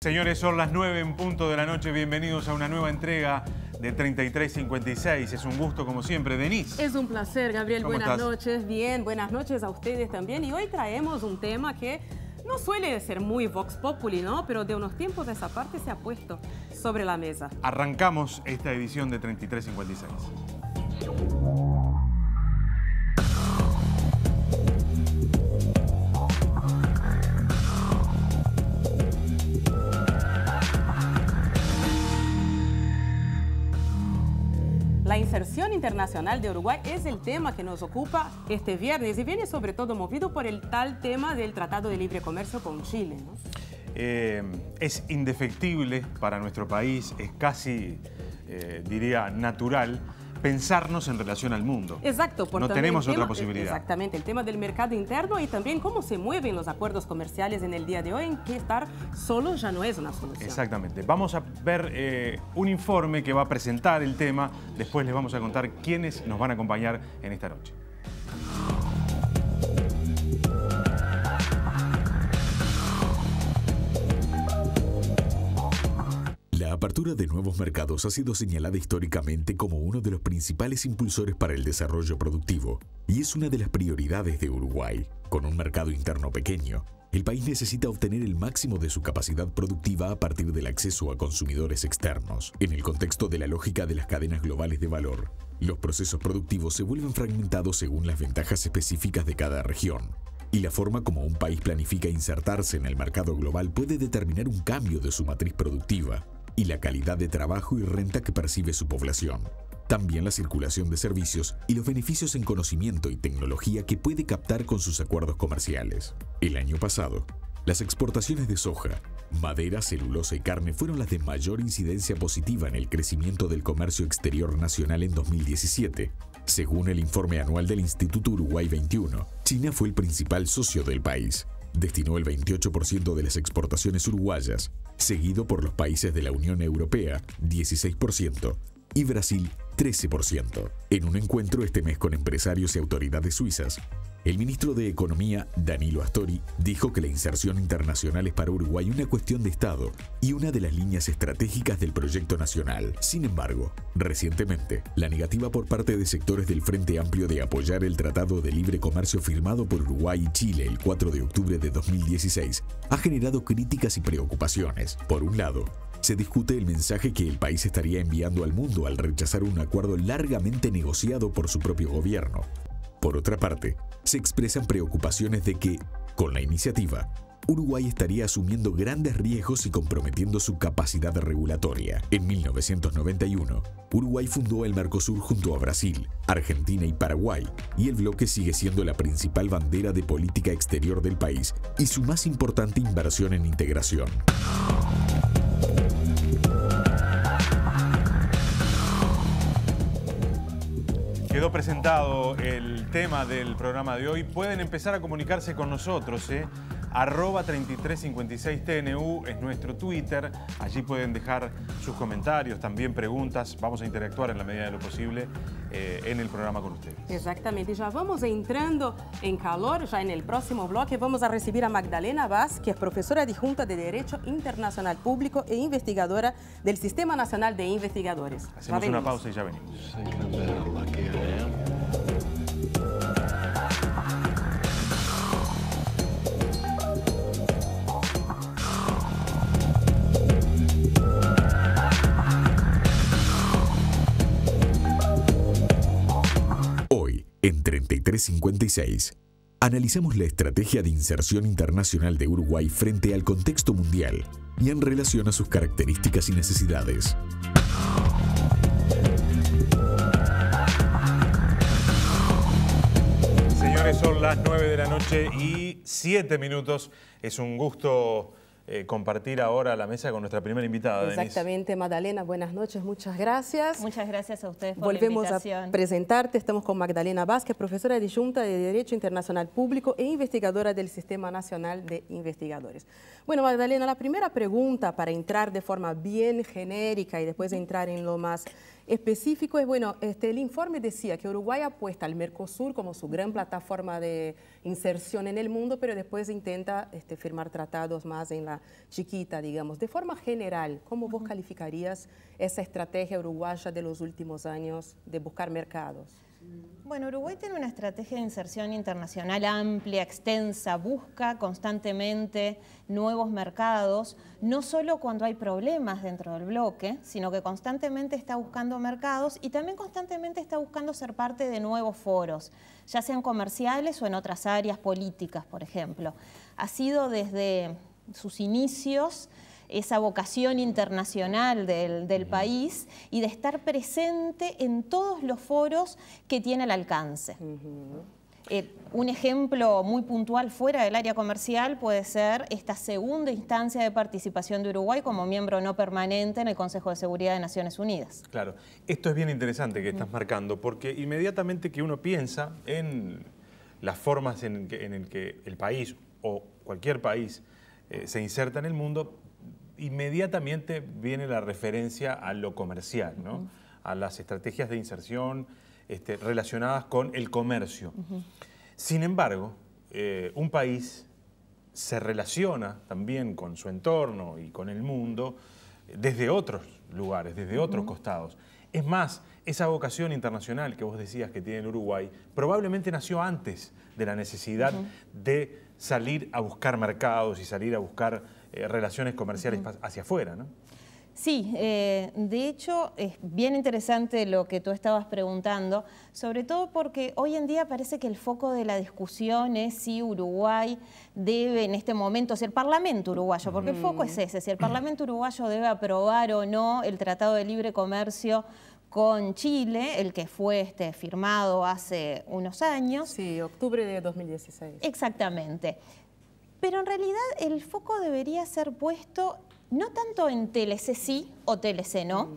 Señores, son las 9 en punto de la noche. Bienvenidos a una nueva entrega de 3356. Es un gusto, como siempre. Denise. Es un placer, Gabriel. ¿Cómo Buenas estás? noches. Bien, buenas noches a ustedes también. Y hoy traemos un tema que no suele ser muy vox populi, ¿no? Pero de unos tiempos de esa parte se ha puesto sobre la mesa. Arrancamos esta edición de 3356. La inserción internacional de Uruguay es el tema que nos ocupa este viernes y viene sobre todo movido por el tal tema del Tratado de Libre Comercio con Chile, ¿no? Es indefectible para nuestro país, es casi, diría, natural pensarnos en relación al mundo. Exacto. No tenemos otra posibilidad. Exactamente, el tema del mercado interno y también cómo se mueven los acuerdos comerciales en el día de hoy, en que estar solo ya no es una solución. Exactamente. Vamos a ver un informe que va a presentar el tema. Después les vamos a contar quiénes nos van a acompañar en esta noche. La apertura de nuevos mercados ha sido señalada históricamente como uno de los principales impulsores para el desarrollo productivo y es una de las prioridades de Uruguay. Con un mercado interno pequeño, el país necesita obtener el máximo de su capacidad productiva a partir del acceso a consumidores externos. En el contexto de la lógica de las cadenas globales de valor, los procesos productivos se vuelven fragmentados según las ventajas específicas de cada región. Y la forma como un país planifica insertarse en el mercado global puede determinar un cambio de su matriz productiva y la calidad de trabajo y renta que percibe su población. También la circulación de servicios y los beneficios en conocimiento y tecnología que puede captar con sus acuerdos comerciales. El año pasado, las exportaciones de soja, madera, celulosa y carne fueron las de mayor incidencia positiva en el crecimiento del comercio exterior nacional en 2017. Según el informe anual del Instituto Uruguay 21, China fue el principal socio del país. Destinó el 28% de las exportaciones uruguayas, seguido por los países de la Unión Europea, 16%, y Brasil, 13%. En un encuentro este mes con empresarios y autoridades suizas, el ministro de Economía, Danilo Astori, dijo que la inserción internacional es para Uruguay una cuestión de Estado y una de las líneas estratégicas del proyecto nacional. Sin embargo, recientemente, la negativa por parte de sectores del Frente Amplio de apoyar el Tratado de Libre Comercio firmado por Uruguay y Chile el 4 de octubre de 2016 ha generado críticas y preocupaciones. Por un lado, se discute el mensaje que el país estaría enviando al mundo al rechazar un acuerdo largamente negociado por su propio gobierno. Por otra parte, se expresan preocupaciones de que, con la iniciativa, Uruguay estaría asumiendo grandes riesgos y comprometiendo su capacidad regulatoria. En 1991, Uruguay fundó el Mercosur junto a Brasil, Argentina y Paraguay, y el bloque sigue siendo la principal bandera de política exterior del país y su más importante inversión en integración. Quedó presentado el tema del programa de hoy. Pueden empezar a comunicarse con nosotros, @3356TNU es nuestro Twitter. Allí pueden dejar sus comentarios, también preguntas. Vamos a interactuar en la medida de lo posible en el programa con ustedes. Exactamente, ya vamos entrando en calor, ya en el próximo bloque vamos a recibir a Magdalena Vaz, que es profesora adjunta de Derecho Internacional Público e investigadora del Sistema Nacional de Investigadores. Hacemos una pausa y ya venimos. En 3356, analizamos la estrategia de inserción internacional de Uruguay frente al contexto mundial y en relación a sus características y necesidades. Señores, son las 9 de la noche y 7 minutos. Es un gusto compartir ahora la mesa con nuestra primera invitada, Denise. Exactamente, Magdalena, buenas noches, muchas gracias. Muchas gracias a ustedes por Volvemos la invitación. a presentarte, estamos con Magdalena Vaz, que es profesora adjunta de Derecho Internacional Público e investigadora del Sistema Nacional de Investigadores. Bueno, Magdalena, la primera pregunta para entrar de forma bien genérica y después entrar en lo más específico es, bueno, el informe decía que Uruguay apuesta al Mercosur como su gran plataforma de inserción en el mundo, pero después intenta firmar tratados más en la chiquita, digamos. De forma general, ¿cómo vos calificarías esa estrategia uruguaya de los últimos años de buscar mercados? Bueno, Uruguay tiene una estrategia de inserción internacional amplia, extensa, busca constantemente nuevos mercados, no solo cuando hay problemas dentro del bloque, sino que constantemente está buscando mercados y también constantemente está buscando ser parte de nuevos foros, ya sean comerciales o en otras áreas políticas, por ejemplo. Ha sido desde sus inicios esa vocación internacional del país y de estar presente en todos los foros que tiene al alcance. Un ejemplo muy puntual fuera del área comercial puede ser esta segunda instancia de participación de Uruguay como miembro no permanente en el Consejo de Seguridad de Naciones Unidas. Claro, esto es bien interesante que estás marcando, porque inmediatamente que uno piensa en las formas en el que el país o cualquier país se inserta en el mundo, inmediatamente viene la referencia a lo comercial, ¿no? A las estrategias de inserción relacionadas con el comercio. Sin embargo, un país se relaciona también con su entorno y con el mundo desde otros lugares, desde otros costados. Es más, esa vocación internacional que vos decías que tiene el Uruguay probablemente nació antes de la necesidad de salir a buscar mercados y salir a buscar relaciones comerciales hacia afuera, ¿no? Sí, de hecho es bien interesante lo que tú estabas preguntando, sobre todo porque hoy en día parece que el foco de la discusión es si Uruguay debe en este momento, si el Parlamento uruguayo, porque el foco es ese, si el Parlamento uruguayo debe aprobar o no el Tratado de Libre Comercio con Chile, el que fue firmado hace unos años. Sí, octubre de 2016. Exactamente. Pero en realidad el foco debería ser puesto no tanto en TLC sí o TLC no,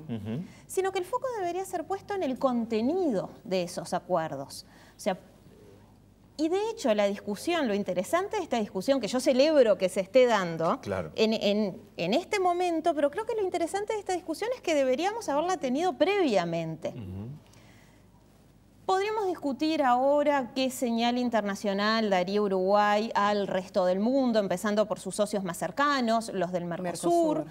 sino que el foco debería ser puesto en el contenido de esos acuerdos. O sea, y de hecho la discusión, lo interesante de esta discusión, que yo celebro que se esté dando en este momento, pero creo que lo interesante de esta discusión es que deberíamos haberla tenido previamente. Podríamos discutir ahora qué señal internacional daría Uruguay al resto del mundo, empezando por sus socios más cercanos, los del Mercosur,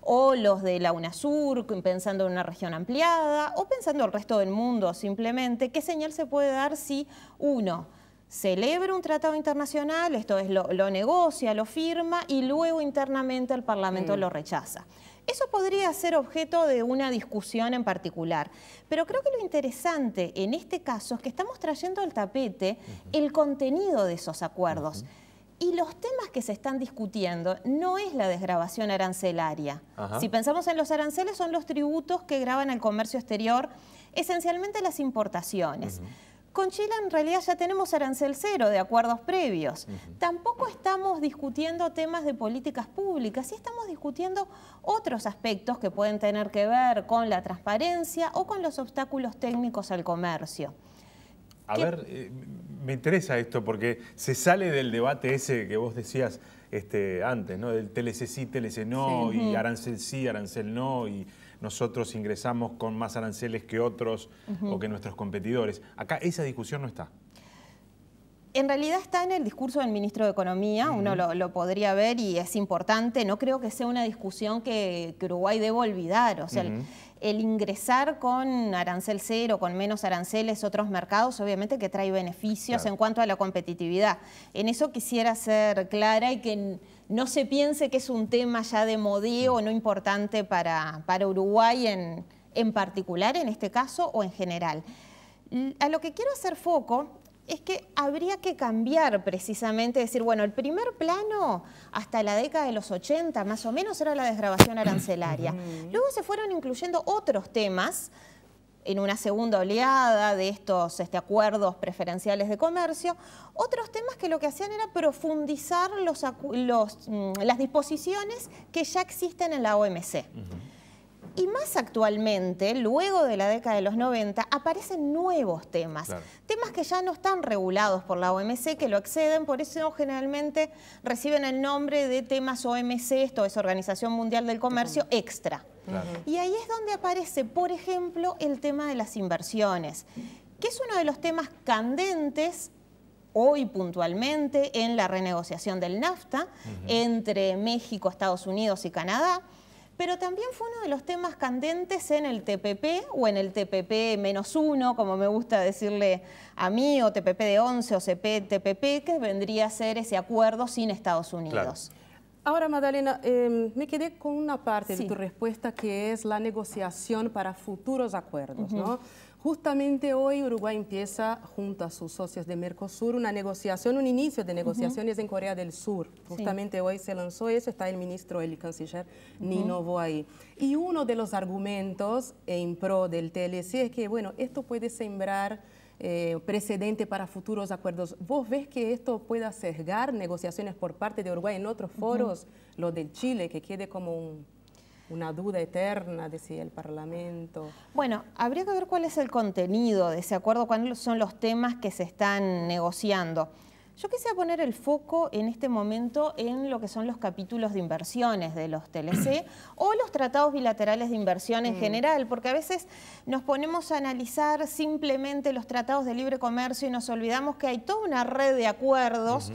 o los de la UNASUR, pensando en una región ampliada, o pensando el resto del mundo simplemente. ¿Qué señal se puede dar si uno celebra un tratado internacional, esto es, lo negocia, lo firma, y luego internamente el Parlamento lo rechaza? Eso podría ser objeto de una discusión en particular, pero creo que lo interesante en este caso es que estamos trayendo al tapete el contenido de esos acuerdos. Y los temas que se están discutiendo no es la desgravación arancelaria. Si pensamos en los aranceles, son los tributos que gravan el comercio exterior, esencialmente las importaciones. Con Chile en realidad ya tenemos arancel cero de acuerdos previos. Tampoco estamos discutiendo temas de políticas públicas, sí estamos discutiendo otros aspectos que pueden tener que ver con la transparencia o con los obstáculos técnicos al comercio. A ver, me interesa esto porque se sale del debate ese que vos decías antes, ¿no? Del TLC sí, TLC no, y arancel sí, arancel no, y nosotros ingresamos con más aranceles que otros o que nuestros competidores. Acá esa discusión no está. En realidad está en el discurso del ministro de Economía, uno lo podría ver y es importante. No creo que sea una discusión que Uruguay deba olvidar. O sea, el ingresar con arancel cero, con menos aranceles, otros mercados, obviamente que trae beneficios en cuanto a la competitividad. En eso quisiera ser clara y que no se piense que es un tema ya de modeo, no importante para Uruguay en particular, en este caso, o en general. A lo que quiero hacer foco es que habría que cambiar precisamente, decir, bueno, el primer plano hasta la década de los 80 más o menos era la desgravación arancelaria. Luego se fueron incluyendo otros temas en una segunda oleada de estos acuerdos preferenciales de comercio, otros temas que lo que hacían era profundizar las disposiciones que ya existen en la OMC. Y más actualmente, luego de la década de los 90, aparecen nuevos temas. Temas que ya no están regulados por la OMC, que lo exceden, por eso generalmente reciben el nombre de temas OMC, esto es Organización Mundial del Comercio, extra. Claro. Y ahí es donde aparece, por ejemplo, el tema de las inversiones, que es uno de los temas candentes hoy puntualmente en la renegociación del NAFTA entre México, Estados Unidos y Canadá, pero también fue uno de los temas candentes en el TPP o en el TPP-1, como me gusta decirle a mí, o TPP de 11 o CPTPP, que vendría a ser ese acuerdo sin Estados Unidos. Claro. Ahora, Magdalena, me quedé con una parte de tu respuesta que es la negociación para futuros acuerdos, ¿no? Justamente hoy Uruguay empieza junto a sus socios de Mercosur una negociación, un inicio de negociaciones en Corea del Sur. Justamente hoy se lanzó eso, está el ministro, el canciller Ninovo ahí. Y uno de los argumentos en pro del TLC es que, bueno, esto puede sembrar precedente para futuros acuerdos. ¿Vos ves que esto pueda sesgar negociaciones por parte de Uruguay en otros foros, lo del Chile, que quede como una duda eterna de si el Parlamento... Bueno, habría que ver cuál es el contenido de ese acuerdo, cuáles son los temas que se están negociando. Yo quisiera poner el foco en este momento en lo que son los capítulos de inversiones de los TLC o los tratados bilaterales de inversión en general, porque a veces nos ponemos a analizar simplemente los tratados de libre comercio y nos olvidamos que hay toda una red de acuerdos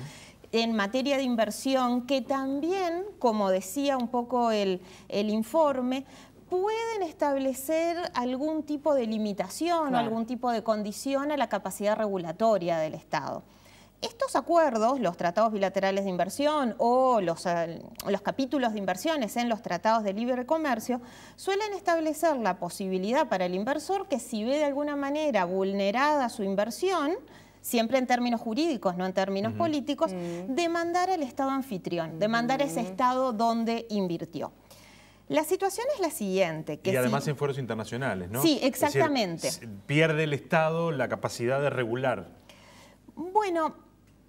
en materia de inversión que también, como decía un poco el informe, pueden establecer algún tipo de limitación o algún tipo de condición a la capacidad regulatoria del Estado. Estos acuerdos, los tratados bilaterales de inversión o los capítulos de inversiones en los tratados de libre comercio, suelen establecer la posibilidad para el inversor que si ve de alguna manera vulnerada su inversión, siempre en términos jurídicos, no en términos políticos, demandar al Estado anfitrión, demandar a ese Estado donde invirtió. La situación es la siguiente. Que y además en foros internacionales, ¿no? Sí, exactamente. Es decir, pierde el Estado la capacidad de regular. Bueno,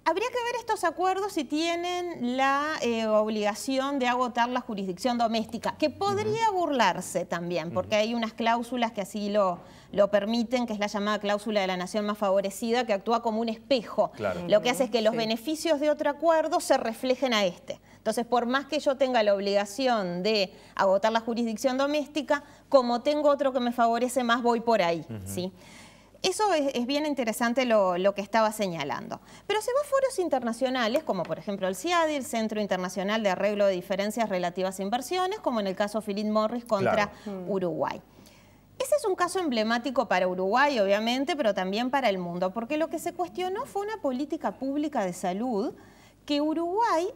habría que ver estos acuerdos si tienen la obligación de agotar la jurisdicción doméstica, que podría burlarse también, porque hay unas cláusulas que así lo permiten, que es la llamada cláusula de la nación más favorecida, que actúa como un espejo. Claro. Lo que hace es que los beneficios de otro acuerdo se reflejen a este. Entonces, por más que yo tenga la obligación de agotar la jurisdicción doméstica, como tengo otro que me favorece más, voy por ahí, ¿sí? Eso es bien interesante lo que estaba señalando. Pero se va a foros internacionales, como por ejemplo el CIADI, el Centro Internacional de Arreglo de Diferencias Relativas a Inversiones, como en el caso Philip Morris contra Uruguay. Ese es un caso emblemático para Uruguay, obviamente, pero también para el mundo, porque lo que se cuestionó fue una política pública de salud que Uruguay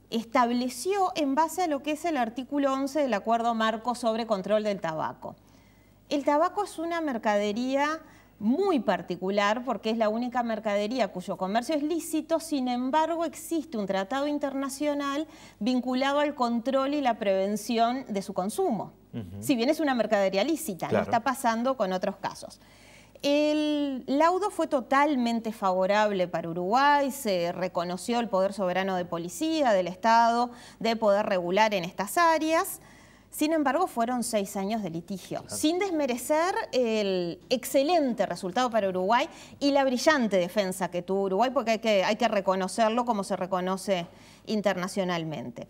estableció en base a lo que es el artículo 11 del Acuerdo Marco sobre Control del Tabaco. El tabaco es una mercadería muy particular porque es la única mercadería cuyo comercio es lícito, sin embargo existe un tratado internacional vinculado al control y la prevención de su consumo. Si bien es una mercadería lícita, no está pasando con otros casos. El laudo fue totalmente favorable para Uruguay, se reconoció el poder soberano de policía, del Estado, de poder regular en estas áreas. Sin embargo, fueron 6 años de litigio, sin desmerecer el excelente resultado para Uruguay y la brillante defensa que tuvo Uruguay, porque hay que reconocerlo como se reconoce internacionalmente.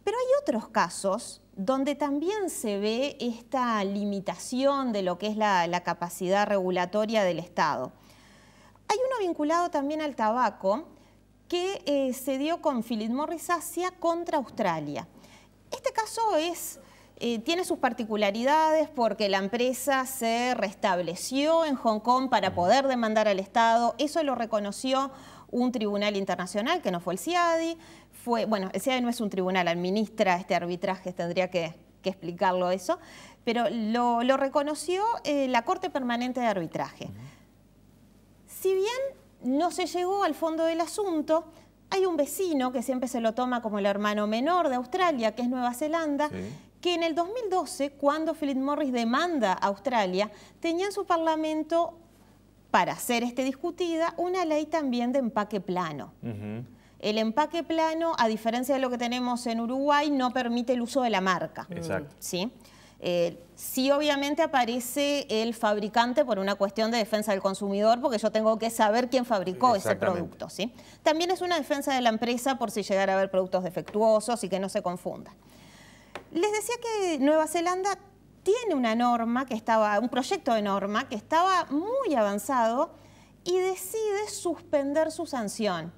Pero hay otros casos donde también se ve esta limitación de lo que es la capacidad regulatoria del Estado. Hay uno vinculado también al tabaco que se dio con Philip Morris Asia contra Australia. Este caso tiene sus particularidades porque la empresa se restableció en Hong Kong para poder demandar al Estado. Eso lo reconoció un tribunal internacional, que no fue el CIADI. Bueno, el CIADI no es un tribunal, administra este arbitraje, tendría que explicarlo eso, pero lo reconoció la Corte Permanente de Arbitraje. Si bien no se llegó al fondo del asunto, hay un vecino que siempre se lo toma como el hermano menor de Australia, que es Nueva Zelanda, que en el 2012, cuando Philip Morris demanda a Australia, tenía en su parlamento, para ser discutida, una ley también de empaque plano. El empaque plano, a diferencia de lo que tenemos en Uruguay, no permite el uso de la marca. Exacto. ¿Sí? Sí, obviamente aparece el fabricante por una cuestión de defensa del consumidor, porque yo tengo que saber quién fabricó ese producto, ¿sí? También es una defensa de la empresa por si llegara a haber productos defectuosos y que no se confundan. Les decía que Nueva Zelanda tiene una norma que estaba, un proyecto de norma que estaba muy avanzado y decide suspender su sanción.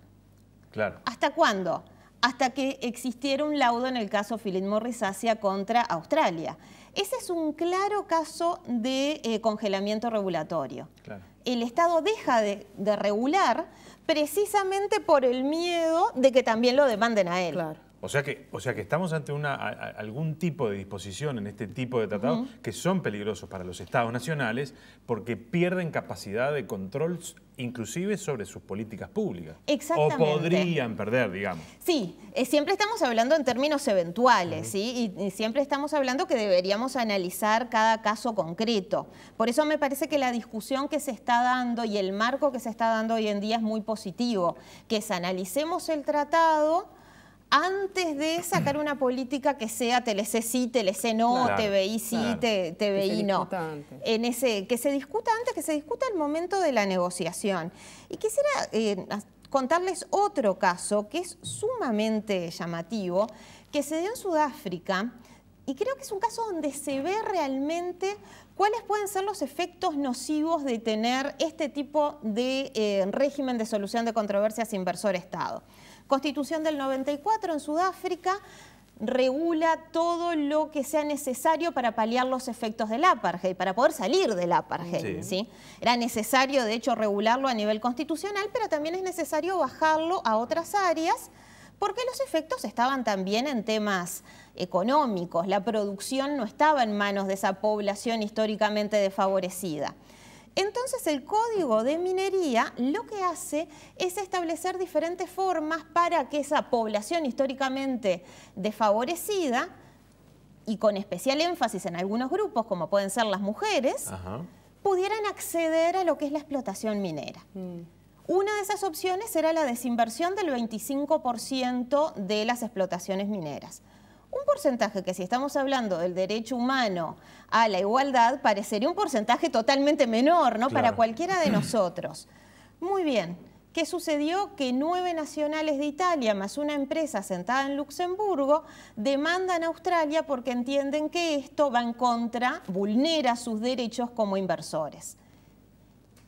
Claro. ¿Hasta cuándo? Hasta que existiera un laudo en el caso Philip Morris Asia contra Australia. Ese es un claro caso de congelamiento regulatorio. Claro. El Estado deja de regular precisamente por el miedo de que también lo demanden a él. Claro. O sea que estamos ante algún tipo de disposición en este tipo de tratados que son peligrosos para los estados nacionales porque pierden capacidad de control inclusive sobre sus políticas públicas. Exactamente. O podrían perder, digamos. Sí, siempre estamos hablando en términos eventuales, ¿sí? Y siempre estamos hablando que deberíamos analizar cada caso concreto. Por eso me parece que la discusión que se está dando y el marco que se está dando hoy en día es muy positivo, que es analicemos el tratado antes de sacar una política que sea TLC sí, TLC no, claro, TBI sí, claro, TBI no. Que se discuta antes, que se discuta el momento de la negociación. Y quisiera contarles otro caso que es sumamente llamativo, que se dio en Sudáfrica, y creo que es un caso donde se ve realmente cuáles pueden ser los efectos nocivos de tener este tipo de régimen de solución de controversias inversor-Estado. Constitución del 94 en Sudáfrica regula todo lo que sea necesario para paliar los efectos del apartheid, para poder salir del apartheid. ¿Sí? Era necesario, de hecho, regularlo a nivel constitucional, pero también es necesario bajarlo a otras áreas porque los efectos estaban también en temas económicos. La producción no estaba en manos de esa población históricamente desfavorecida. Entonces el Código de Minería lo que hace es establecer diferentes formas para que esa población históricamente desfavorecida, y con especial énfasis en algunos grupos como pueden ser las mujeres, pudieran acceder a lo que es la explotación minera. Una de esas opciones era la desinversión del 25% de las explotaciones mineras. Un porcentaje que, si estamos hablando del derecho humano a la igualdad, parecería un porcentaje totalmente menor, ¿no? Claro. Para cualquiera de nosotros. Muy bien. ¿Qué sucedió? Que 9 nacionales de Italia, más una empresa sentada en Luxemburgo, demandan a Australia porque entienden que esto va en contra, vulnera sus derechos como inversores.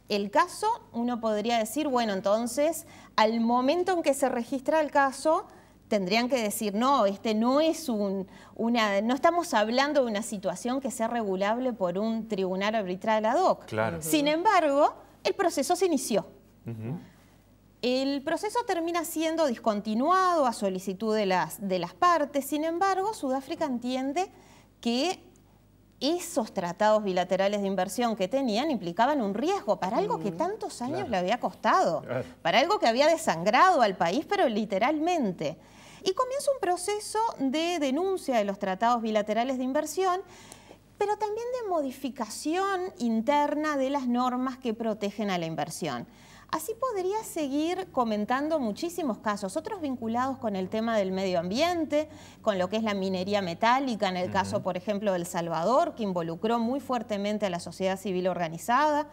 El caso, uno podría decir, bueno, entonces, al momento en que se registra el caso, tendrían que decir, no, no es no estamos hablando de una situación que sea regulable por un tribunal arbitral ad hoc. Claro. Sin embargo, el proceso se inició. El proceso termina siendo discontinuado a solicitud de las partes. Sin embargo, Sudáfrica entiende que esos tratados bilaterales de inversión que tenían implicaban un riesgo para algo que tantos años le había costado, para algo que había desangrado al país, pero literalmente. Y comienza un proceso de denuncia de los tratados bilaterales de inversión, pero también de modificación interna de las normas que protegen a la inversión. Así podría seguir comentando muchísimos casos, otros vinculados con el tema del medio ambiente, con lo que es la minería metálica, en el caso, por ejemplo, de El Salvador, que involucró muy fuertemente a la sociedad civil organizada,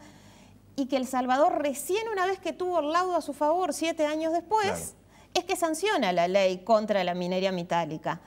y que El Salvador recién una vez que tuvo el laudo a su favor, 7 años después, es que sanciona la ley contra la minería metálica.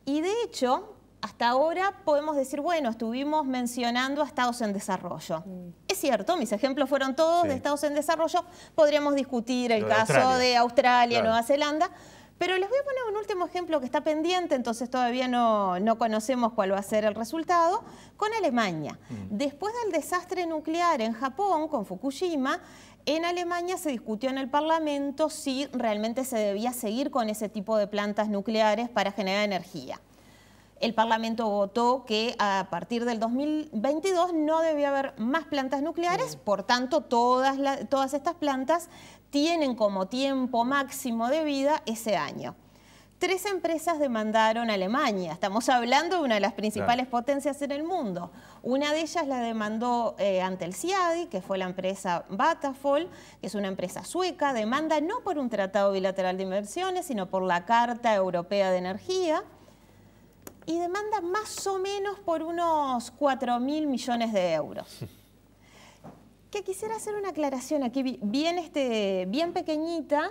Y de hecho, hasta ahora podemos decir, bueno, estuvimos mencionando a estados en desarrollo. Es cierto, mis ejemplos fueron todos de estados en desarrollo. Podríamos discutir el caso de Australia, Nueva Zelanda, pero les voy a poner un último ejemplo que está pendiente, entonces todavía no conocemos cuál va a ser el resultado, con Alemania. Después del desastre nuclear en Japón, con Fukushima, en Alemania se discutió en el Parlamento si realmente se debía seguir con ese tipo de plantas nucleares para generar energía. El Parlamento votó que a partir del 2022 no debía haber más plantas nucleares, por tanto todas estas plantas tienen como tiempo máximo de vida ese año. 3 empresas demandaron a Alemania. Estamos hablando de una de las principales potencias en el mundo. Una de ellas la demandó ante el CIADI, que fue la empresa Vattenfall, que es una empresa sueca. Demanda no por un tratado bilateral de inversiones, sino por la Carta Europea de Energía. Y demanda más o menos por unos 4.000 millones de euros. Que quisiera hacer una aclaración aquí bien pequeñita,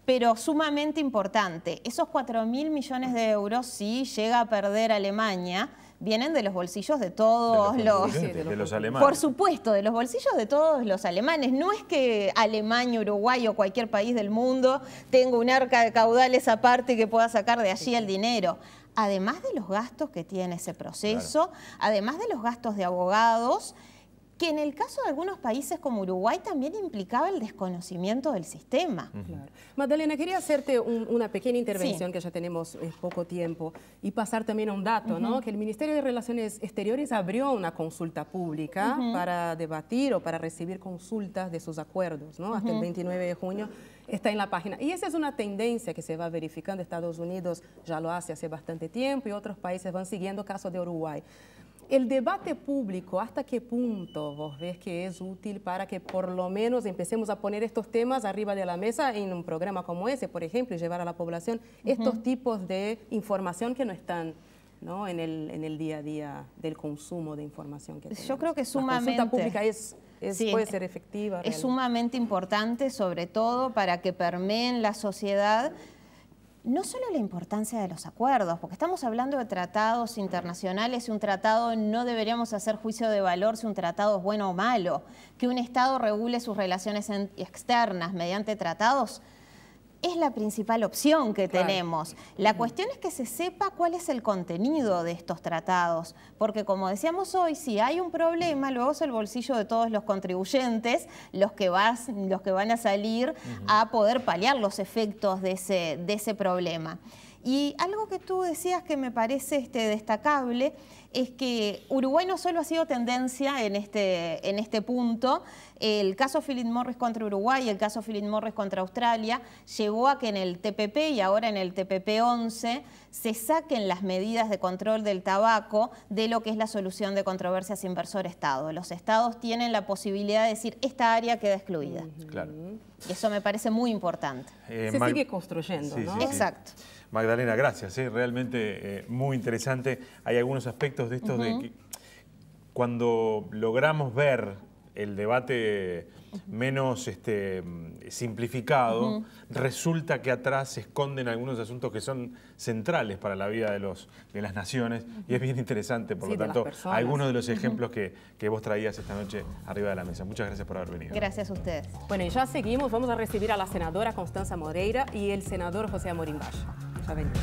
pero sumamente importante. Esos 4.000 millones de euros, si llega a perder Alemania, vienen de los bolsillos de todos de los alemanes. Por supuesto, de los bolsillos de todos los alemanes. No es que Alemania, Uruguay o cualquier país del mundo tenga un arca de caudales aparte que pueda sacar de allí el dinero. Además de los gastos que tiene ese proceso, además de los gastos de abogados, que en el caso de algunos países como Uruguay también implicaba el desconocimiento del sistema. Claro. Magdalena, quería hacerte una pequeña intervención, que ya tenemos poco tiempo, y pasar también a un dato, ¿no? Que el Ministerio de Relaciones Exteriores abrió una consulta pública para debatir o para recibir consultas de sus acuerdos, ¿no? Hasta el 29 de junio está en la página. Y esa es una tendencia que se va verificando. Estados Unidos ya lo hace bastante tiempo y otros países van siguiendo, caso de Uruguay. El debate público, ¿hasta qué punto vos ves que es útil para que por lo menos empecemos a poner estos temas arriba de la mesa en un programa como ese, por ejemplo, y llevar a la población estos tipos de información que no están, ¿no?, en el día a día del consumo de información que tenemos? Yo creo que sumamente... La consulta pública puede ser efectiva. Es sumamente importante, sobre todo para que permeen la sociedad. No solo la importancia de los acuerdos, porque estamos hablando de tratados internacionales y un tratado no deberíamos hacer juicio de valor si un tratado es bueno o malo. Que un Estado regule sus relaciones externas mediante tratados es la principal opción que tenemos. La cuestión es que se sepa cuál es el contenido de estos tratados, porque como decíamos hoy, si hay un problema, luego es el bolsillo de todos los contribuyentes los que van a salir a poder paliar los efectos de ese problema. Y algo que tú decías que me parece destacable es que Uruguay no solo ha sido tendencia en este punto. El caso Philip Morris contra Uruguay y el caso Philip Morris contra Australia llevó a que en el TPP y ahora en el TPP-11 se saquen las medidas de control del tabaco de lo que es la solución de controversias inversor-Estado. Los Estados tienen la posibilidad de decir, esta área queda excluida. Claro. Y eso me parece muy importante. Se sigue construyendo, ¿no? Sí. Exacto. Magdalena, gracias. Realmente muy interesante. Hay algunos aspectos de estos de que cuando logramos ver el debate menos simplificado, resulta que atrás se esconden algunos asuntos que son centrales para la vida de las naciones y es bien interesante, por lo tanto, algunos de los ejemplos que vos traías esta noche arriba de la mesa. Muchas gracias por haber venido. Gracias a ustedes. Bueno, y ya seguimos, vamos a recibir a la senadora Constanza Moreira y el senador José Amorim Baix. Ya venimos.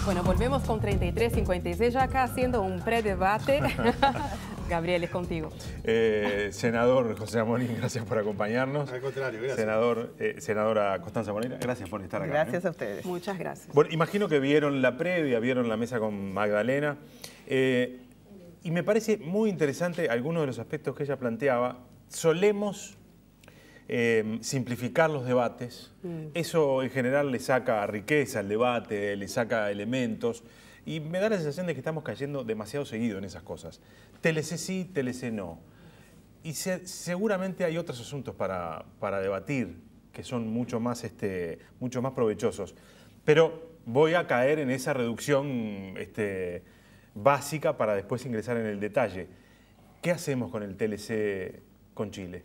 Bueno, volvemos con 33-56, ya acá haciendo un predebate. Gabriel, es contigo. Senador José Amorim, gracias por acompañarnos. Al contrario, gracias. Senadora Constanza Moreira, gracias por estar acá. Gracias a ustedes. Muchas gracias. Bueno, imagino que vieron la previa, vieron la mesa con Magdalena, y me parece muy interesante algunos de los aspectos que ella planteaba. Solemos simplificar los debates, eso en general le saca riqueza al debate, le saca elementos, y me da la sensación de que estamos cayendo demasiado seguido en esas cosas. TLC sí, TLC no. Y seguramente hay otros asuntos para debatir que son mucho más provechosos. Pero voy a caer en esa reducción básica para después ingresar en el detalle. ¿Qué hacemos con el TLC con Chile?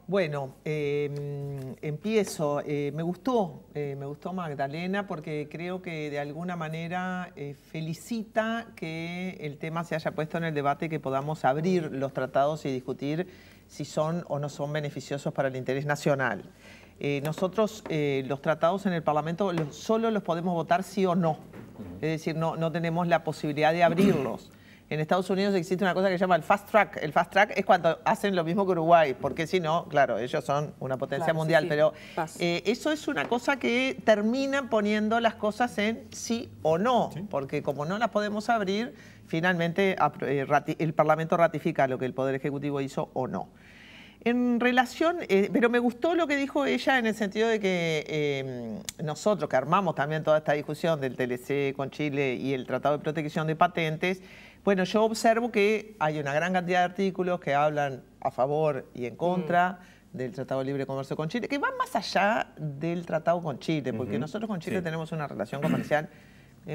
Bueno, empiezo. Me gustó Magdalena porque creo que de alguna manera felicita que el tema se haya puesto en el debate y que podamos abrir los tratados y discutir si son o no son beneficiosos para el interés nacional. Nosotros los tratados en el Parlamento solo los podemos votar sí o no. Es decir, no tenemos la posibilidad de abrirlos. En Estados Unidos existe una cosa que se llama el fast track. El fast track es cuando hacen lo mismo que Uruguay, porque si no, claro, ellos son una potencia mundial, pero eso es una cosa que termina poniendo las cosas en sí o no, porque como no las podemos abrir, finalmente el Parlamento ratifica lo que el Poder Ejecutivo hizo o no. En relación, pero me gustó lo que dijo ella en el sentido de que nosotros que armamos también toda esta discusión del TLC con Chile y el Tratado de Protección de Patentes, Bueno, yo observo que hay una gran cantidad de artículos que hablan a favor y en contra del Tratado de Libre Comercio con Chile, que van más allá del tratado con Chile, porque nosotros con Chile tenemos una relación comercial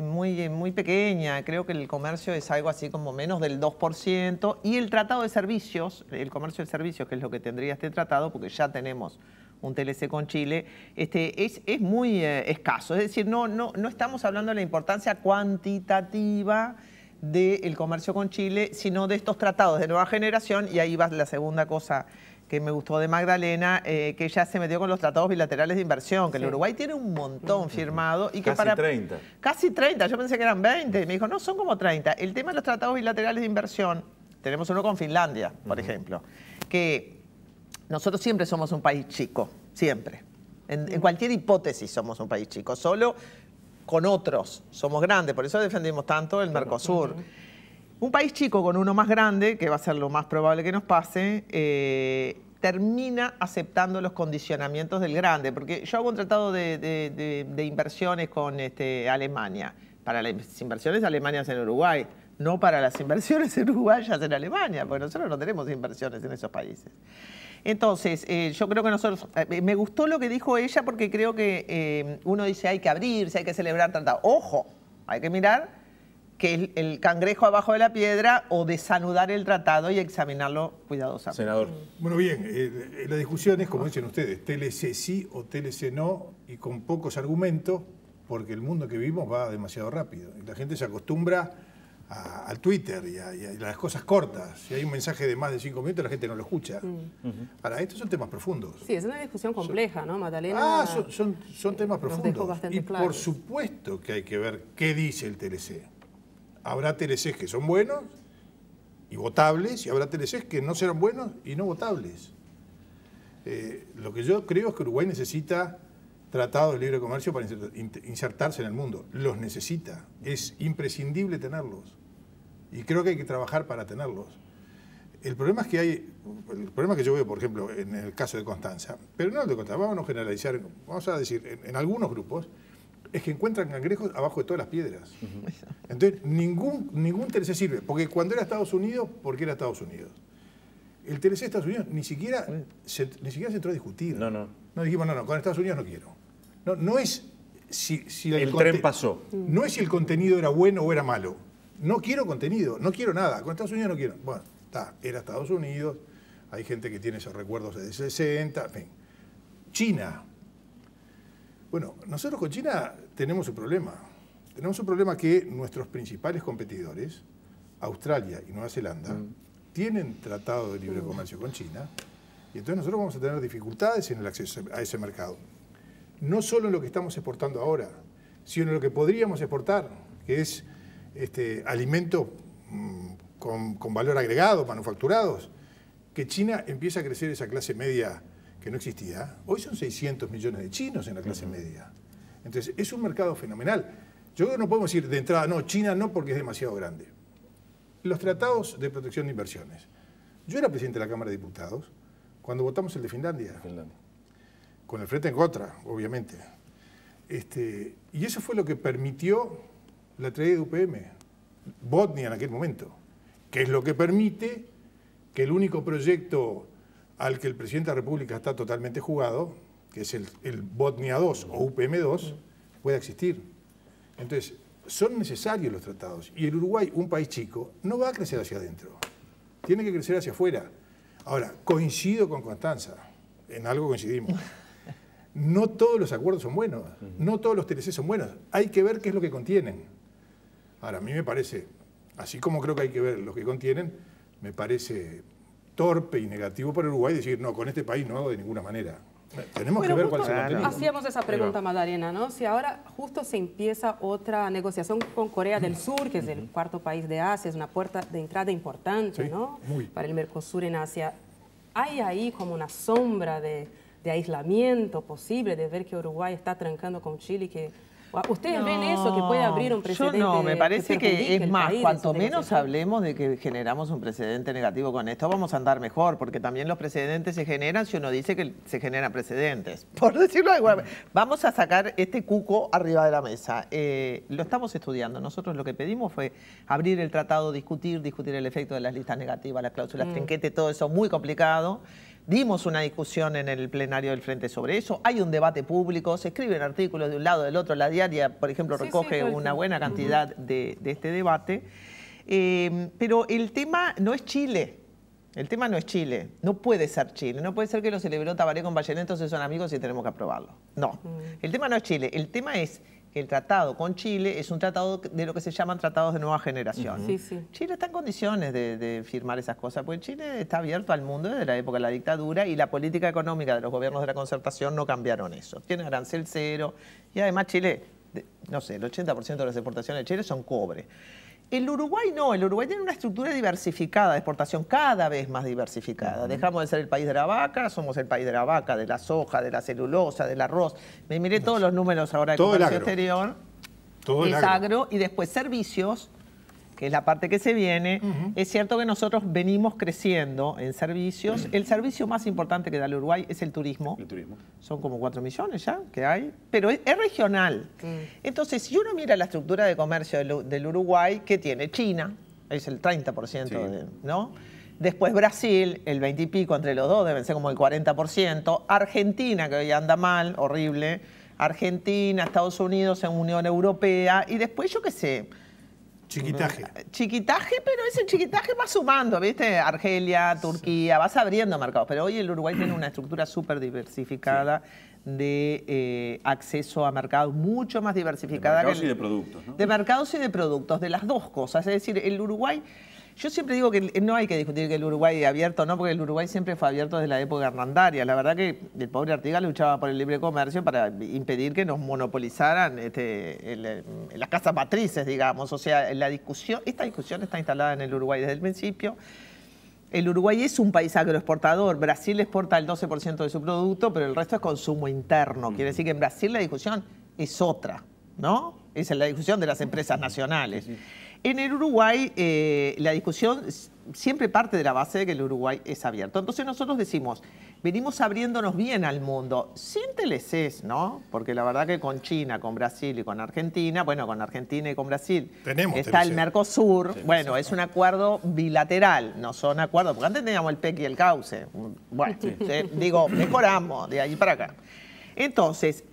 muy pequeña. Creo que el comercio es algo así como menos del 2%, y el tratado de servicios, el comercio de servicios, que es lo que tendría este tratado, porque ya tenemos un TLC con Chile, es muy escaso. Es decir, no estamos hablando de la importancia cuantitativa del comercio con Chile, sino de estos tratados de nueva generación, y ahí va la segunda cosa que me gustó de Magdalena, que ella se metió con los tratados bilaterales de inversión, que el Uruguay tiene un montón firmado. Y que casi 30. Casi 30, yo pensé que eran 20, y me dijo, no, son como 30. El tema de los tratados bilaterales de inversión, tenemos uno con Finlandia, por ejemplo, que nosotros siempre somos un país chico, siempre. En cualquier hipótesis somos un país chico, solo con otros somos grandes, por eso defendimos tanto el Mercosur. Un país chico con uno más grande, que va a ser lo más probable que nos pase, termina aceptando los condicionamientos del grande. Porque yo hago un tratado de inversiones con Alemania. Para las inversiones alemanas en Uruguay, no para las inversiones uruguayas en Alemania, porque nosotros no tenemos inversiones en esos países. Entonces, yo creo que nosotros... me gustó lo que dijo ella, porque creo que uno dice hay que abrirse, hay que celebrar tratado. ¡Ojo! Hay que mirar que el cangrejo abajo de la piedra, o desanudar el tratado y examinarlo cuidadosamente. Senador. Bueno, bien, la discusión es, como dicen ustedes, TLC sí o TLC no, y con pocos argumentos, porque el mundo que vivimos va demasiado rápido. Y la gente se acostumbra al Twitter y a las cosas cortas. Si hay un mensaje de más de 5 minutos, la gente no lo escucha. Ahora, estos son temas profundos. Sí, es una discusión compleja, ¿no, Magdalena? Son temas profundos. Y claros. por supuesto que hay que ver qué dice el TLC. Habrá TLCs que son buenos y votables, y habrá TLCs que no serán buenos y no votables. Lo que yo creo es que Uruguay necesita tratados de libre comercio para insertarse en el mundo. Los necesita. Es imprescindible tenerlos. Y creo que hay que trabajar para tenerlos. El problema es que el problema que yo veo, por ejemplo, en el caso de Constanza, pero no el de Constanza, vamos a generalizar, vamos a decir, en algunos grupos, es que encuentran cangrejos abajo de todas las piedras. Entonces, ningún TLC sirve. Porque cuando era Estados Unidos, ¿por qué era Estados Unidos? El TLC de Estados Unidos ni siquiera se entró a discutir. No dijimos, no, con Estados Unidos no quiero. No es si el tren pasó. No es si el contenido era bueno o era malo. No quiero contenido, no quiero nada. Con Estados Unidos no quiero. Bueno, era Estados Unidos, hay gente que tiene esos recuerdos de 60, en fin. China. Bueno, nosotros con China tenemos un problema. Tenemos un problema que nuestros principales competidores, Australia y Nueva Zelanda, tienen tratado de libre comercio con China, y entonces nosotros vamos a tener dificultades en el acceso a ese mercado. No solo en lo que estamos exportando ahora, sino en lo que podríamos exportar, que es alimentos con valor agregado, manufacturados, que China empieza a crecer esa clase media que no existía. Hoy son 600 millones de chinos en la clase media. Entonces, es un mercado fenomenal. Yo creo que no podemos decir de entrada, no, China no, porque es demasiado grande. Los tratados de protección de inversiones. Yo era presidente de la Cámara de Diputados cuando votamos el de Finlandia. Con el frente en contra, obviamente. Y eso fue lo que permitió la tragedia de UPM, Botnia en aquel momento, que es lo que permite que el único proyecto al que el presidente de la República está totalmente jugado, que es el Botnia 2 o UPM 2, pueda existir. Entonces, son necesarios los tratados. Y el Uruguay, un país chico, no va a crecer hacia adentro. Tiene que crecer hacia afuera. Ahora, coincido con Constanza, en algo coincidimos. No todos los acuerdos son buenos, no todos los TLC son buenos. Hay que ver qué es lo que contienen. Ahora, a mí me parece, así como creo que hay que ver lo que contienen, me parece torpe y negativo para Uruguay decir, no, con este país no hago de ninguna manera. Tenemos que ver cuál es el contenido. Hacíamos esa pregunta, Magdalena, ¿no? Si ahora justo se empieza otra negociación con Corea del Sur, que es el cuarto país de Asia, es una puerta de entrada importante, ¿no? Para el Mercosur en Asia. ¿Hay ahí como una sombra de aislamiento posible, de ver que Uruguay está trancando con Chile, que ¿Ustedes ven eso, que puede abrir un precedente? Yo no, me parece que es más, cuanto menos negociación? hablemos de que generamos un precedente negativo con esto, vamos a andar mejor, porque también los precedentes se generan si uno dice que se generan precedentes. Por decirlo de alguna manera. Vamos a sacar este cuco arriba de la mesa. Lo estamos estudiando. Nosotros lo que pedimos fue abrir el tratado, discutir el efecto de las listas negativas, las cláusulas trinquete, todo eso muy complicado. Dimos una discusión en el plenario del Frente sobre eso. Hay un debate público, se escriben artículos de un lado, del otro. La Diaria, por ejemplo, recoge una buena cantidad de este debate. Pero el tema no es Chile. El tema no es Chile. No puede ser Chile. No puede ser que lo celebró Tabaré con Bachelet, entonces son amigos y tenemos que aprobarlo. No. El tema no es Chile. El tema es que el tratado con Chile es un tratado de lo que se llaman tratados de nueva generación. Chile está en condiciones de firmar esas cosas, porque Chile está abierto al mundo desde la época de la dictadura y la política económica de los gobiernos de la concertación no cambiaron eso. Tiene arancel cero y además Chile, no sé, el 80% de las exportaciones de Chile son cobre. El Uruguay no, el Uruguay tiene una estructura diversificada de exportación, cada vez más diversificada. Dejamos de ser el país de la vaca, somos el país de la vaca, de la soja, de la celulosa, del arroz. Me miré todos los números ahora de comercio exterior. Todo el agro y después servicios, que es la parte que se viene. Es cierto que nosotros venimos creciendo en servicios. El servicio más importante que da el Uruguay es el turismo. El turismo. Son como 4 millones ya que hay, pero es regional. Entonces, si uno mira la estructura de comercio del Uruguay, ¿qué tiene? China, es el 30%, ¿no? Después Brasil, el 20 y pico, entre los dos deben ser como el 40%. Argentina, que hoy anda mal, horrible. Argentina, Estados Unidos, en Unión Europea. Y después, yo qué sé, chiquitaje. Chiquitaje, pero ese chiquitaje va sumando, ¿viste? Argelia, Turquía, vas abriendo mercados. Pero hoy el Uruguay tiene una estructura súper diversificada de acceso a mercados, mucho más diversificada. De mercados y de productos, ¿no? De mercados y de productos, de las dos cosas. Es decir, el Uruguay... Yo siempre digo que no hay que discutir que el Uruguay es abierto, no, porque el Uruguay siempre fue abierto desde la época hernandaria. La verdad que el pobre Artigas luchaba por el libre comercio para impedir que nos monopolizaran las casas matrices, digamos. O sea, esta discusión está instalada en el Uruguay desde el principio. El Uruguay es un país agroexportador. Brasil exporta el 12% de su producto, pero el resto es consumo interno. Quiere decir que en Brasil la discusión es otra, ¿no? Es la discusión de las empresas nacionales. En el Uruguay, la discusión siempre parte de la base de que el Uruguay es abierto. Entonces nosotros decimos, venimos abriéndonos bien al mundo, sin TLCs, ¿no? Porque la verdad que con China, con Brasil y con Argentina, bueno, con Argentina y con Brasil está el Mercosur, bueno, es un acuerdo bilateral, no son acuerdos, porque antes teníamos el PEC y el CAUCE. Bueno, digo, mejoramos de allí para acá. Entonces,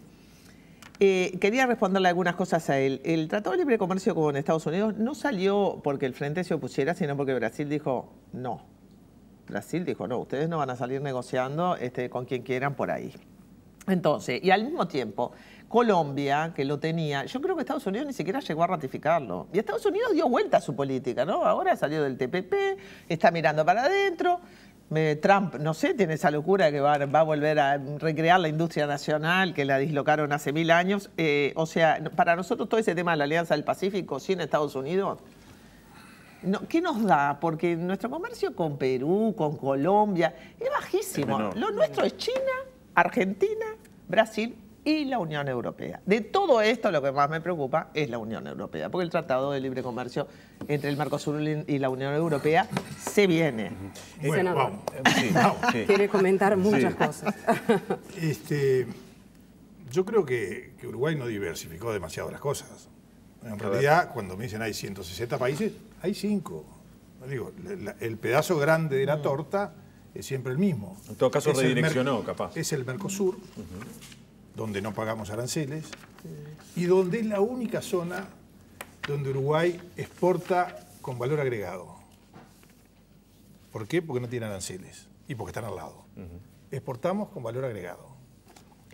quería responderle algunas cosas a él. El Tratado de Libre Comercio con Estados Unidos no salió porque el Frente se opusiera, sino porque Brasil dijo no. Brasil dijo no, ustedes no van a salir negociando con quien quieran por ahí. Entonces, y al mismo tiempo, Colombia, que lo tenía, yo creo que Estados Unidos ni siquiera llegó a ratificarlo. Y Estados Unidos dio vuelta a su política, ¿no? Ahora salió del TPP, está mirando para adentro. Trump, no sé, tiene esa locura que va a volver a recrear la industria nacional que la dislocaron hace 1000 años. O sea, para nosotros todo ese tema de la Alianza del Pacífico sin Estados Unidos, ¿qué nos da? Porque nuestro comercio con Perú, con Colombia, es bajísimo. Lo nuestro es China, Argentina, Brasil y la Unión Europea. De todo esto, lo que más me preocupa es la Unión Europea, porque el Tratado de Libre Comercio entre el Mercosur y la Unión Europea se viene. Bueno, vamos. Quiere comentar muchas cosas. Yo creo que Uruguay no diversificó demasiado las cosas. En realidad, cuando me dicen hay 160 países, hay 5. Digo, el pedazo grande de la torta es siempre el mismo. En todo caso, redireccionó, capaz. Es el Mercosur, donde no pagamos aranceles, y donde es la única zona donde Uruguay exporta con valor agregado. ¿Por qué? Porque no tiene aranceles y porque están al lado. Exportamos con valor agregado.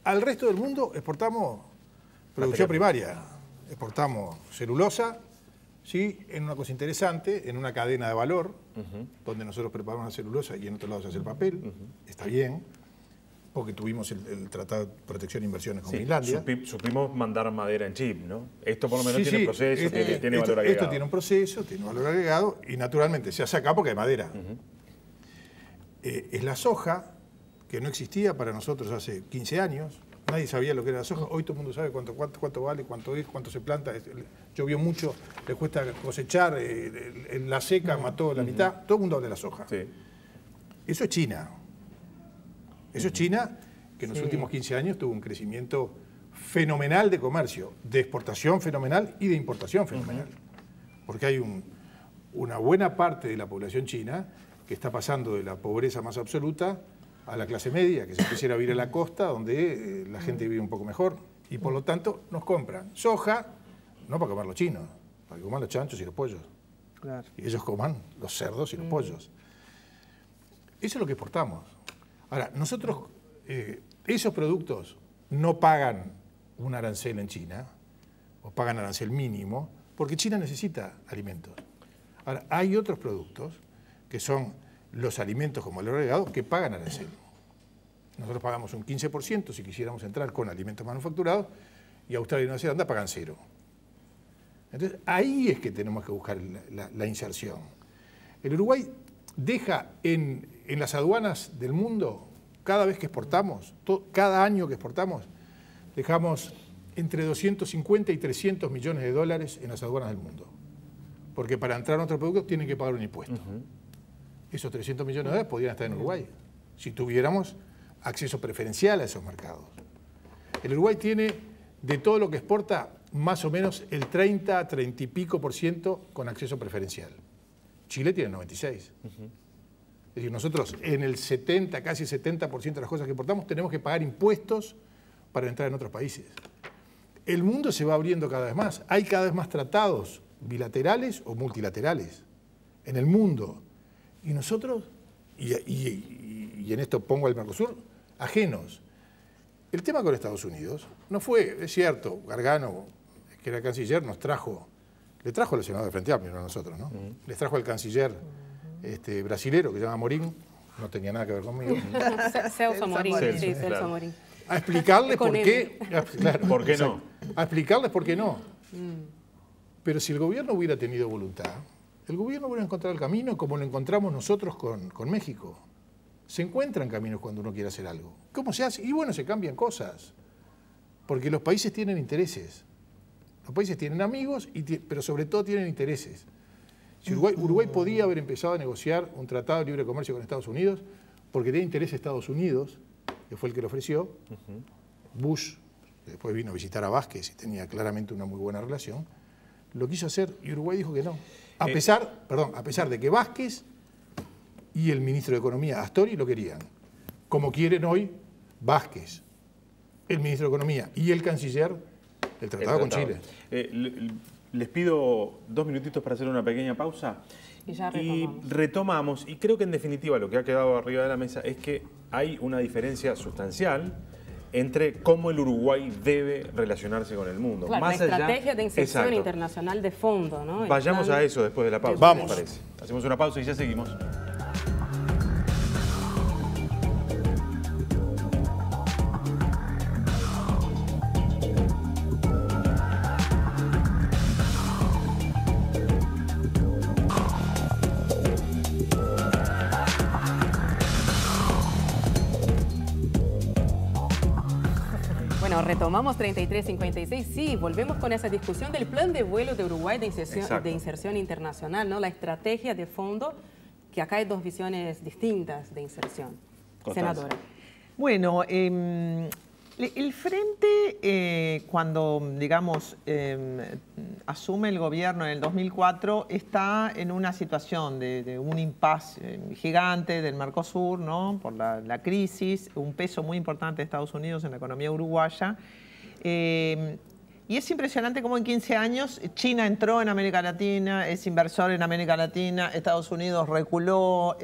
Al resto del mundo exportamos producción primaria. Exportamos celulosa, ¿sí? En una cosa interesante, en una cadena de valor, donde nosotros preparamos la celulosa y en otro lado se hace el papel. Está bien, porque tuvimos el Tratado de Protección e Inversiones con Finlandia. Supimos mandar madera en chip, ¿no? Esto por lo menos tiene proceso, tiene valor agregado. Esto tiene un proceso, tiene valor agregado y naturalmente se hace acá porque hay madera. Es la soja, que no existía para nosotros hace 15 años. Nadie sabía lo que era la soja. Hoy todo el mundo sabe cuánto vale, cuánto es, cuánto se planta. Llovió mucho, le cuesta cosechar, la seca mató la mitad. Todo el mundo habla de la soja. Sí. Eso es China. Eso es China, que en los últimos 15 años tuvo un crecimiento fenomenal de comercio, de exportación fenomenal y de importación fenomenal. Porque hay una buena parte de la población china que está pasando de la pobreza más absoluta a la clase media, que se quisiera vivir a la costa, donde la gente vive un poco mejor. Y por lo tanto nos compran soja, no para comer los chinos, para comer los chanchos y los pollos. Claro. Y ellos coman los cerdos y los pollos. Eso es lo que exportamos. Ahora, nosotros, esos productos no pagan un arancel en China, o pagan arancel mínimo, porque China necesita alimentos. Ahora, hay otros productos que son los alimentos como el agregado que pagan arancel. Nosotros pagamos un 15% si quisiéramos entrar con alimentos manufacturados y Australia y Nueva Zelanda pagan 0%. Entonces, ahí es que tenemos que buscar la inserción. El Uruguay deja en las aduanas del mundo, cada vez que exportamos, cada año que exportamos, dejamos entre 250 y 300 millones de dólares en las aduanas del mundo. Porque para entrar a nuestro producto tienen que pagar un impuesto. Esos 300 millones de dólares podrían estar en Uruguay, si tuviéramos acceso preferencial a esos mercados. El Uruguay tiene, de todo lo que exporta, más o menos el 30 y pico % con acceso preferencial. Chile tiene 96%. Es decir, nosotros en el 70, casi 70% de las cosas que exportamos tenemos que pagar impuestos para entrar en otros países. El mundo se va abriendo cada vez más. Hay cada vez más tratados bilaterales o multilaterales en el mundo. Y nosotros, y en esto pongo al Mercosur, ajenos. El tema con Estados Unidos no fue, es cierto, Gargano, que era canciller, le trajo al senador de Frente Amplio, no a nosotros, ¿no? Les trajo al canciller brasilero, que se llama Amorim, no tenía nada que ver conmigo. Celso Amorim, sí, Celso Amorim. A explicarles por qué. Claro, ¿por qué no? A explicarles por qué no. Pero si el gobierno hubiera tenido voluntad, el gobierno hubiera encontrado el camino como lo encontramos nosotros con México. Se encuentran caminos cuando uno quiere hacer algo. ¿Cómo se hace? Y bueno, se cambian cosas. Porque los países tienen intereses. Los países tienen amigos, pero sobre todo tienen intereses. Si Uruguay podía haber empezado a negociar un tratado de libre comercio con Estados Unidos, porque tenía interés Estados Unidos, que fue el que lo ofreció. Bush, que después vino a visitar a Vázquez y tenía claramente una muy buena relación, lo quiso hacer y Uruguay dijo que no. A pesar de que Vázquez y el ministro de Economía, Astori, lo querían. Como quieren hoy Vázquez, el ministro de Economía y el canciller, el tratado con Chile. Les pido 2 minutitos para hacer una pequeña pausa. Y ya retomamos. Y creo que en definitiva lo que ha quedado arriba de la mesa es que hay una diferencia sustancial entre cómo el Uruguay debe relacionarse con el mundo. Claro, más la allá, estrategia de inserción exacto, internacional de fondo, ¿no? Vayamos a eso después de la pausa. Vamos. ¿Qué les parece? Hacemos una pausa y ya seguimos. Bueno, retomamos 3356. Sí, volvemos con esa discusión del plan de vuelo de Uruguay de inserción internacional, ¿no? La estrategia de fondo, que acá hay 2 visiones distintas de inserción. Constanza. Senadora. Bueno, el Frente, cuando, digamos, asume el gobierno en el 2004, está en una situación de un impasse gigante del Mercosur, ¿no? Por la crisis, un peso muy importante de Estados Unidos en la economía uruguaya. Y es impresionante cómo en 15 años China entró en América Latina, es inversor en América Latina, Estados Unidos reculó,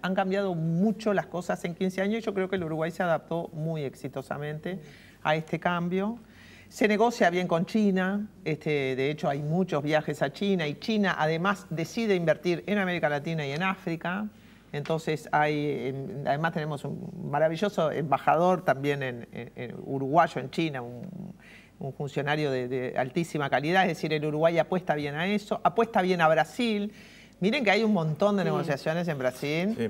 han cambiado mucho las cosas en 15 años y yo creo que el Uruguay se adaptó muy exitosamente a este cambio. Se negocia bien con China, de hecho hay muchos viajes a China y China además decide invertir en América Latina y en África. Entonces además tenemos un maravilloso embajador también en uruguayo en China, un funcionario de altísima calidad, es decir, el Uruguay apuesta bien a eso, apuesta bien a Brasil. Miren que hay un montón de negociaciones en Brasil. Sí.